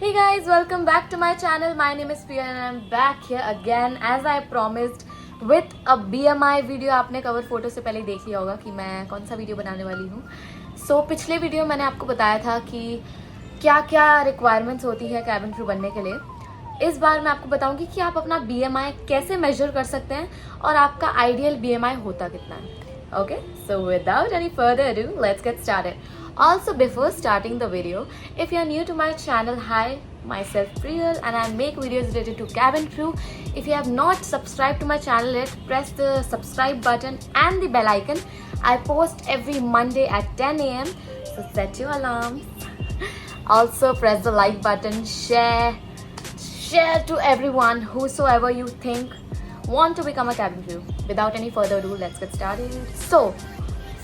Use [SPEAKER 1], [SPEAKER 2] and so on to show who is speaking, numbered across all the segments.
[SPEAKER 1] Hey guys, welcome back to my channel. My name is Priya and I'm back here again as I promised with a BMI video. आपने cover photo से पहले देख लिया होगा कि मैं कौन सा वीडियो बनाने वाली हूँ. पिछले वीडियो मैंने आपको बताया था कि क्या क्या रिक्वायरमेंट्स होती है कैबिन क्रू बनने के लिए. इस बार मैं आपको बताऊंगी कि आप अपना BMI कैसे मेजर कर सकते हैं और आपका आइडियल BMI होता कितना है. Okay, so without any further ado, let's get started. Also, before starting the video, if you are new to my channel, hi, myself Priyal and I make videos related to cabin crew. If you have not subscribed to my channel yet, press the subscribe button and the bell icon. I post every Monday at 10 a.m. So set your alarms. Also, press the like button, share to everyone, whosoever you think want to become a cabin crew. Without any further ado, let's get started. So,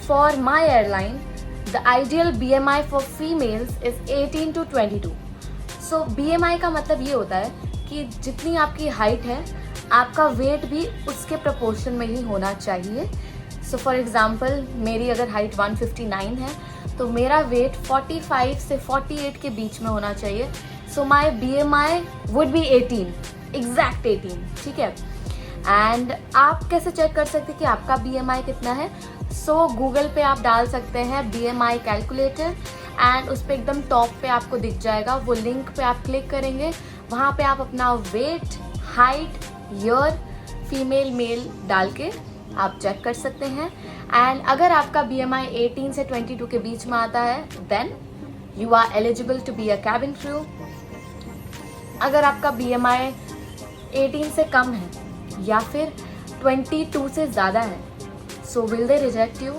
[SPEAKER 1] for my airline, the ideal BMI for females is 18 to 22. So, BMI का मतलब ये होता है कि जितनी आपकी height है, आपका वेट भी उसके प्रपोर्शन में ही होना चाहिए. So, for example, मेरी अगर हाइट 159 है, तो मेरा वेट 45 से 48 के बीच में होना चाहिए. So, my BMI would be 18, exact 18, ठीक है. एंड आप कैसे चेक कर सकते हैं कि आपका BMI कितना है. गूगल पे आप डाल सकते हैं BMI कैलकुलेटर एंड उस पर एकदम टॉप पे आपको दिख जाएगा. वो लिंक पे आप क्लिक करेंगे, वहाँ पे आप अपना weight, height, year, female, male डाल के आप चेक कर सकते हैं. एंड अगर आपका BMI 18 से 22 के बीच में आता है, then you are eligible to be a cabin crew. अगर आपका BMI 18 से कम है या फिर 22 से ज़्यादा है, so will they reject you?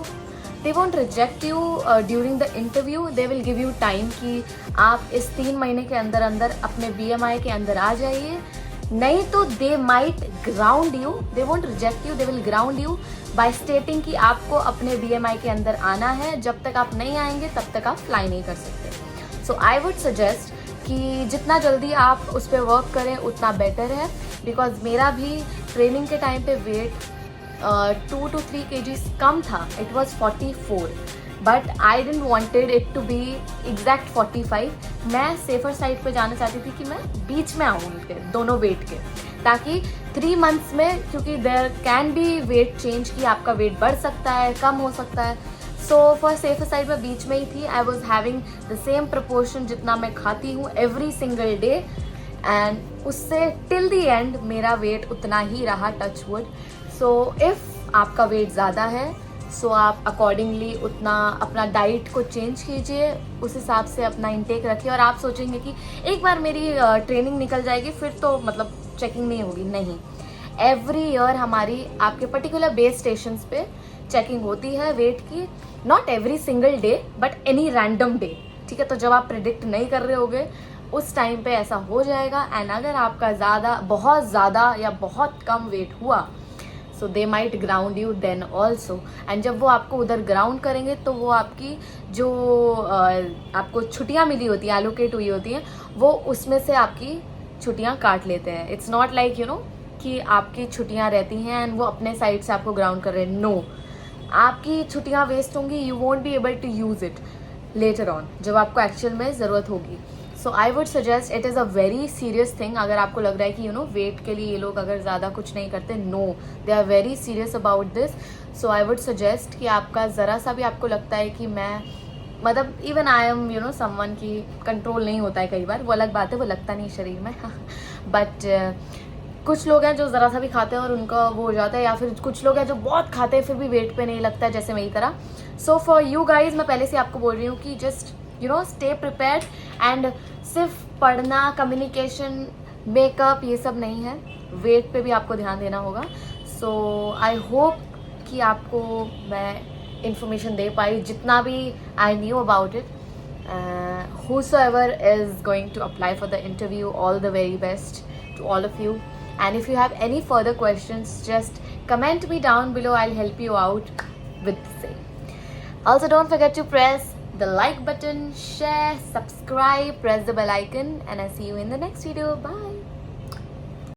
[SPEAKER 1] They won't reject you during the interview. They will give you time कि आप इस 3 महीने के अंदर अंदर अपने BMI के अंदर आ जाइए. नहीं तो they might ground you. They won't reject you. They will ground you by stating कि आपको अपने BMI के अंदर आना है. जब तक आप नहीं आएंगे तब तक आप फ्लाई नहीं कर सकते. So I would suggest कि जितना जल्दी आप उस पर वर्क करें उतना बेटर है. बिकॉज मेरा भी ट्रेनिंग के टाइम पे वेट 2 to 3 kgs कम था. It was 44 but I didn't wanted it to be exact 45. मैं सेफर साइड पे जाना चाहती थी कि मैं बीच में आऊँ उनके दोनों वेट के, ताकि 3 months में, क्योंकि there can be weight change कि आपका वेट बढ़ सकता है, कम हो सकता है. फॉर सेफर साइड में बीच में ही थी. I was having the same proportion जितना मैं खाती हूँ एवरी सिंगल डे एंड उससे टिल दी एंड मेरा वेट उतना ही रहा, टच वुड. इफ़ आपका वेट ज़्यादा है, आप अकॉर्डिंगली उतना अपना डाइट को चेंज कीजिए, उस हिसाब से अपना इंटेक रखिए. और आप सोचेंगे कि एक बार मेरी ट्रेनिंग निकल जाएगी फिर तो मतलब चेकिंग नहीं होगी. नहीं, एवरी ईयर हमारी आपके पर्टिकुलर बेस स्टेशंस पे चेकिंग होती है वेट की. Not every single day but any random day, ठीक है. तो जब आप प्रिडिक्ट नहीं कर रहे होगे उस टाइम पे ऐसा हो जाएगा. एंड अगर आपका बहुत ज़्यादा या बहुत कम वेट हुआ, so they might ground you then also. And जब वो आपको उधर ग्राउंड करेंगे तो वो आपकी जो आपको छुट्टियाँ मिली होती हैं, एलोकेट हुई होती हैं, वो उसमें से आपकी छुट्टियाँ काट लेते हैं. इट्स नॉट लाइक कि आपकी छुट्टियाँ रहती हैं एंड वो अपने साइड से आपको ग्राउंड कर रहे हैं. नो, आपकी छुट्टियाँ वेस्ट होंगी. You won't be able to use it later on जब आपको एक्चुअल में ज़रूरत होगी. So I would suggest, it is a very serious thing. अगर आपको लग रहा है कि वेट के लिए ये लोग अगर ज़्यादा कुछ नहीं करते, no, they are very serious about this. So I would suggest कि आपका ज़रा सा भी आपको लगता है कि मैं मतलब इवन आई एम समवन की कंट्रोल नहीं होता है कई बार, वो अलग बात है, वो लगता नहीं शरीर में. बट कुछ लोग हैं जो ज़रा सा भी खाते हैं और उनका वो हो जाता है, या फिर कुछ लोग हैं जो बहुत खाते हैं फिर भी वेट पे नहीं लगता है, जैसे मेरी तरह. सो फॉर यू गाइज, मैं पहले से आपको बोल रही हूँ कि जस्ट स्टे प्रिपेयर्ड. एंड सिर्फ पढ़ना, कम्युनिकेशन, मेकअप ये सब नहीं है, वेट पे भी आपको ध्यान देना होगा. सो आई होप कि आपको मैं इंफॉर्मेशन दे पाई जितना भी I knew about it. whosoever is going to apply for the interview, all the very best to all of you. And if you have any further questions, just comment me down below. I'll help you out with the same. Also, don't forget to press the like button, share, subscribe, press the bell icon, and I'll see you in the next video. Bye.